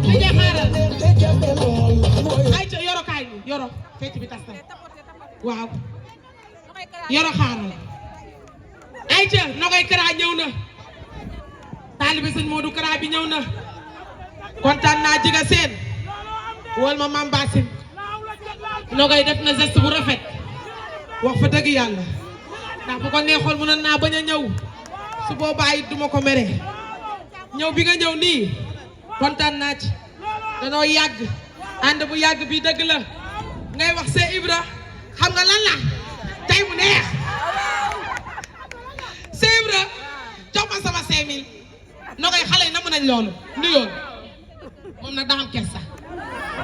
Aja xaaral ay ca yoro kaay yoro fecc bi tas na waaw yoro xaaral ay ca Nogaye Kara ñëw na taalibe sëñ Modou Kara bi ñëw na kontaan naa jiga seen wol ma Mame Bassine Nogaye def na geste bu rafet wax fa dëgg yàlla ndax bu ko neexoon mënoon naa bañ a ñëw su boobaa it duma ko mere ñëw bi nga ñëw nii kontaan naa ci danoo yàgg ànd bu yàgg bi dëgg la ngay wax see Ibra xam nga lan la tey mu neex see Ibra jox ma sama 5000 Nogaye xale yi namu nañ loolu nuyoon moom nag daa am kersa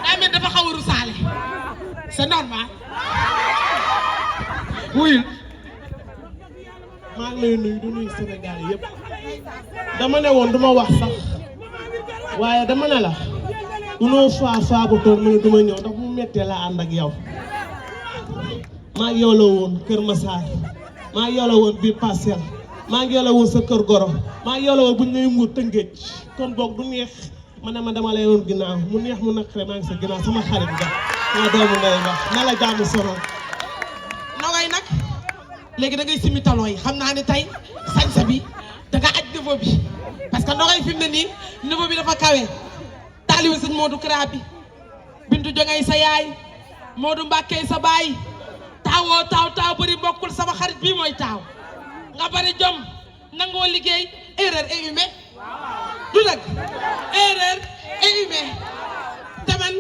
daa mel dafa xaw a rusaale c'est normal. wuyul maa ngi lay nuyu du nuyu Sénégal yëpp dama ne woon duma wax sax waaye dama ne la dunoo faa bu toog mu ne duma ñëw ndax mu mettee la ànd ak yow maa ngi yow la woon Kër Massar maa ngi yow la woon biir Parcelles maa ngi yow la woon sa kër Goro maa ngi yow la woon bu ñu lay muur Tëngéej kon boog du neex ma ne ma dama lay woon ginnaaw mu neex mu naqare maa ngi sa ginnaaw sama xarit ga sama doomu ndey ba na la jàmm sonal. Nogaye nag léegi da ngay simi talon yi xam naa ne tey sañsa bi da nga aj niveau bi parce que Nogaye fi mu ne nii niveau bi dafa kawe taalibe sëñ Modou Kara bi Bintu Jongay sa yaay Modou Mbàkke sa baay taawoo taaw bëri bokkul sama xarit bii mooy taaw nga bari jom nangoo liggéey erreur et humain du dëgg erreur et humain te man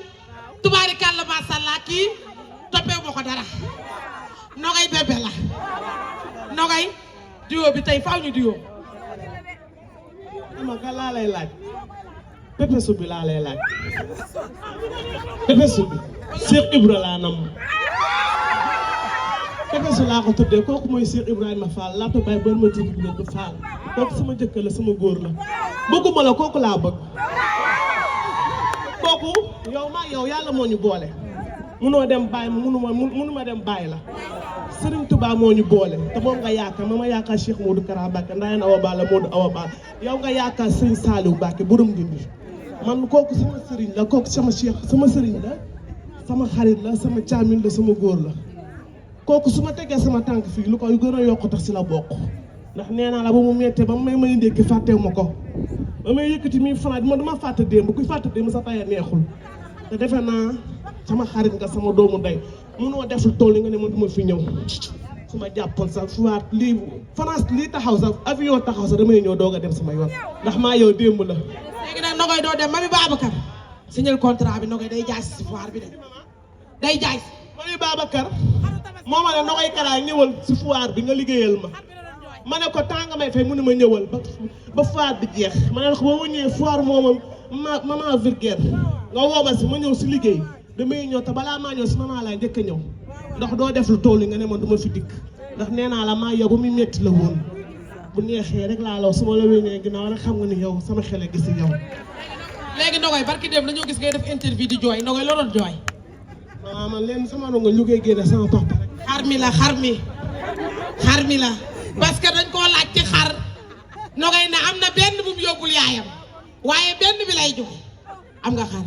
tubaarikàlla masàllaa kii toppee moo ko dara Nogaye bébé la Nogaye duo bi tey faaw ñu duo ama ka laa lay laaj Pépé Soup bi laa lay laaj Pépé Soup bi Cheikh Ibra laa nam Pépé Soup laa ko tuddee kooku mooy Cheikh Ibrahima Fall laata bàyyi ba ma tudd bi du Fall kooku sama jëkkër la sama góor la bëgguma la kooku laa bëgg kooku yow maa yow yàlla moo ñu boole munoo dem bàyyi ma munuma dem bàyyi la Sëriñ Tuubaa moo ñu boole te moom nga yaakaar ma yaakaar Cheikh Modou Kara Mbacké Ndayane Awa Balla Modou Awa Balla yow nga yaakaar Sëriñ Saliou Mbacké borom Ndindi man kooku sama sëriñ la kooku sama Cheikh sama sëriñ la sama xarit la sama caamin la sama góor la kooku su ma tegee sama tànk fii lu koy gën a yokk tax si la bokk ndax nee naa la ba mu mettee ba may ndékki fàttewu ma ko ba may yëkkati mi fanaa ma duma fàtte démb kuy fàtte démb sa taya neexul te defe naa sama xarit nga sama doomu ndey munoo deful tool yi nga ne man duma fi ñëw su ma jàppoon sax soit lii France lii taxaw sax avion taxaw sax damay ñëw doog a dem sama yoon ndax maa yow démb la. léegi nag Nogaye doo dem Mami Babacar signé contrat bi Nogaye day jaay si foire bi de day jaay si. Mami Babacar moo ma ne Nogaye Kara ñëwal si foire bi nga liggéeyal ma ne ko temps nga may fay mu ne ma ñëwal ba foire bi jeex ma ne ko ba ma ñëwee foire moomam maman Virgère nga woo ma si ma ñëw si liggéey damay ñëw te balaa maa ñëw si maman laa njëkk a ñëw ndax doo def lu tool yi nga ne man du ma fi dikk ndax nee naa la maa yow ba muy métti la woon bu neexee rek laa law su ma la wéñee ginnaaw rek xam nga ni yow sama xel a gis yow. léegi Nogaye barki dem dañoo gis ngay def interview di jooy Nogaye loo doon jooy. waaw man leen sama rongo ñu koy génne sama papa rek. xar mi la parce que dañ koo laaj ci xar Nogaye ne am na benn bu mu yóbbul yaayam waaye benn bi lay joxe am nga xar.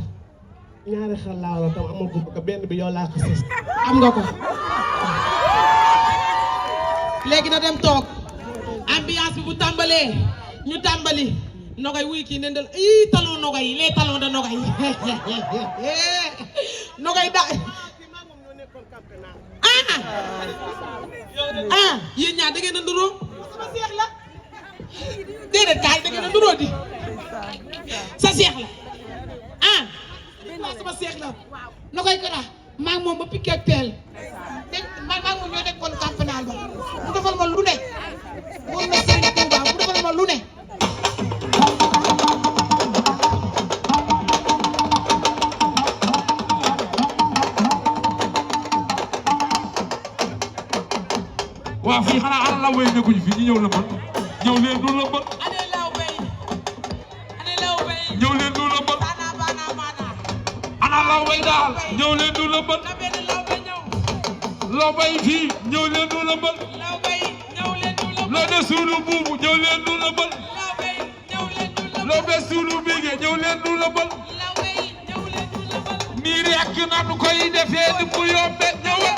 ñaari xar laa war a tam amagu ko benn bi yow laa ko sës. am nga ko léegi na dem toog ambiance bi bu tàmbalee ñu tàmbali Nogaye wuy kii ne ndel ii talon Nogaye les talons de Nogaye Nogaye da yéen ñaar da ngeen a nduroo sama seex la déedéet kaay da ngeen a nduroo di sa seex la sama seex la Nogaye Kara maa ngi moom ba piqué peel maa ngi moom ñoo nekkoon campagnat ba mu defal ma lu ne moom na Serigne Touba mu defal ma lu ne waaw fii xanaa ana law bay nekkuñu fi ñu ñëw lëmbal ñëw leen du lëmbal ane law bay ñëw leen du lëmbal ana law bay daal ñëw leen du lëmbal na benn law bay ñëw law bay fii ñëw leen du lëmbal law bay ñëw leen du lëmbal loo de suunu buubu ñëw leen du lëmbal law bay ñëw leen du lëmbal loo be suunu biige ñëw leen du lëmbal law rekk nanu koy defee ni mu yombe ñëwal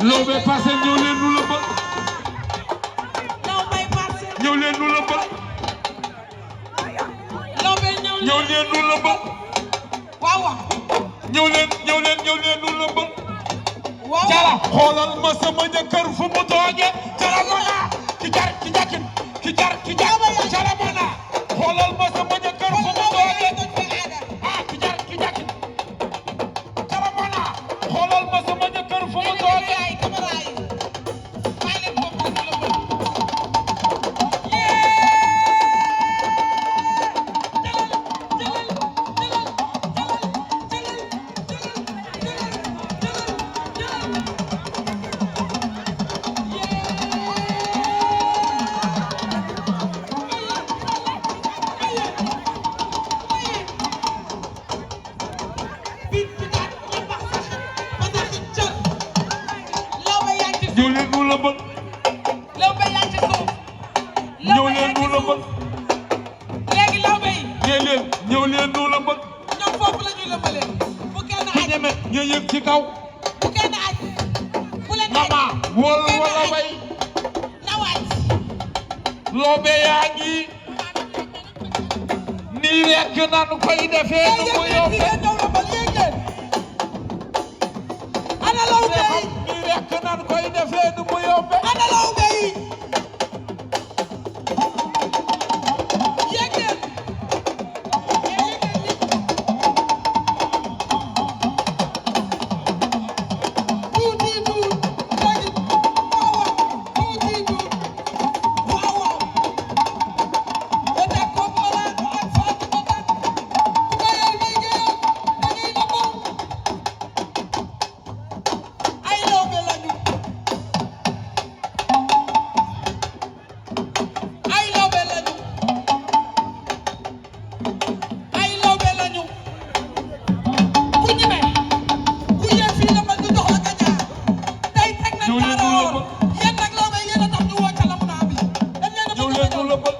Lawbe passé ñëw leen nu la bëgg ñëw leen nu la bëgg ñëw leen nu la bëgg waaw ñëw leen nu la bëgg Jara xoolal ma sama jëkkër fu mu tooge Jara mana ki jar ki jakkin ki jar Jara mana xoolal ma sama jëkkër fu mu tooge ah ki jar ki jakkin Jara mana xoolal ma sama jëkkër fu mu tooge ñëw leen nu la bëgg Lawbe yaa ci suuf ñëw leen nu la bëgg léegi lawbe yi ñëw leen nu la bëgg ñoom foofu la ñuy lëmbalee bu kenn ki aj ñeme ñu yëg ci kaw bu kenn aj bu leen aj mama wala bay na waaj Lawbe yaa ngi nii rekk nanu koy defee nu mu yombe ana lawbe yi nii rekk nanu koy defee nu mu yombe ana lawbe yi yéeg leen tuuti tuut léegi tuuti tuut waaw ba teg ko mala ak faatu ba teg ku ko yor liggéeyam dañuy lëmbal ay lawbe lañu ay lawbe lañu ay lawbe lañu ku ñeme ku yee fii la ma ñu jox la nga jaar tey teg nañ ñëw leen nu la taaloor bëgg yéen nag lawbe yéen a tax ñu woo ca lamunaa bi dañ leen a ñëw bëgg leen nu la bëgg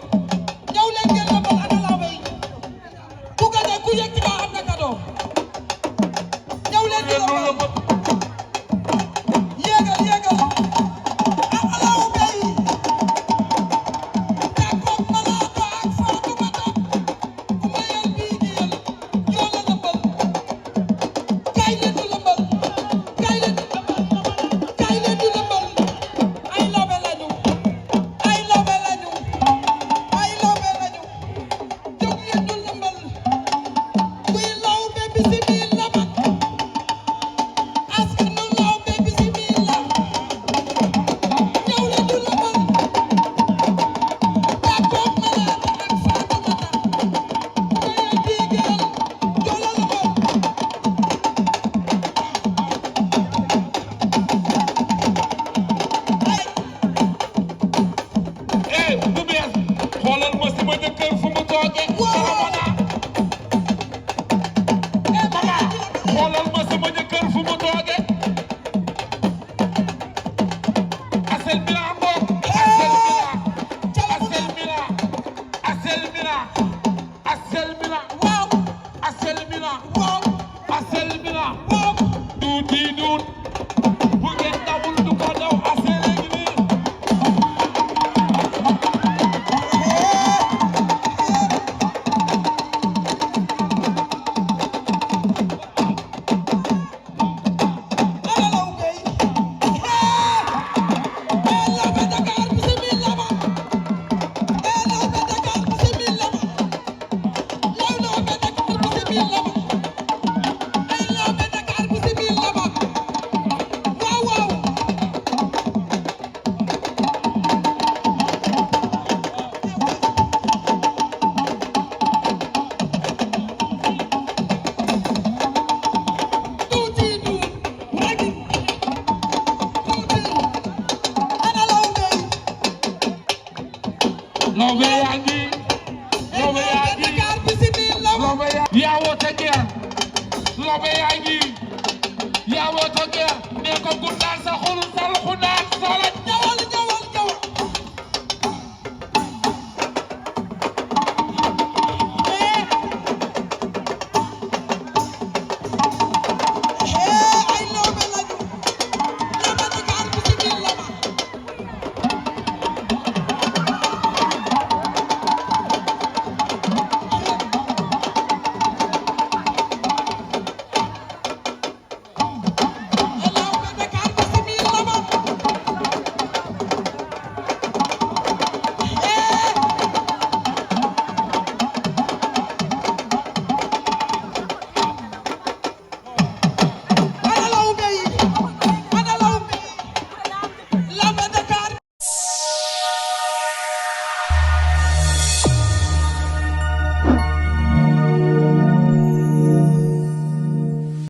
ñëw leen ngeen lëmbal ana lawbe yi ku gañe ku yëg ci kaa am na cadeau ñëw leen ñu ñëw leen nu la lëmbal bëgg yéegal yéegal ana lawbe yi tàggoog malaaka ak faatu ba teg ku mayal bii giyal ñoo la lëmbal kaay leen ñu lëmbal kaay leen kaay leen ñu lëmbal ay lawbe lañu ay lawbe lañu ay lawbe lañu jóg leen ñu lëmbal kuy lawbe bismillah mag askanu lawbe bismillah ñëw leen ñu lëmbal tàggoog malaaka ak faatu ba teg ku mayal bii giyal ñoo la lëmbal du bees xoolal ma sama jëkkër fu mu tooge Jara mana xoolal ma sama jëkkër fu mu tooge asel mira ngoog asel mira asel mira asel mira waaw asel mira waaw asel mira waaw duuti duut bu ngeen dawul du ko daw asel ngi nii ana lawbe yi lawbe Dakar bismillah ma lawbe Dakar bismillah ma lawbe Dakar bismillah ma lawbe Dakar bismillah ma lawbe yaa ngi lawbe yaa ngi lawbe yaa woote guerre lawbe yaa ngi yaa woote guerre ne ko gundaan sa xul sal xunaan sala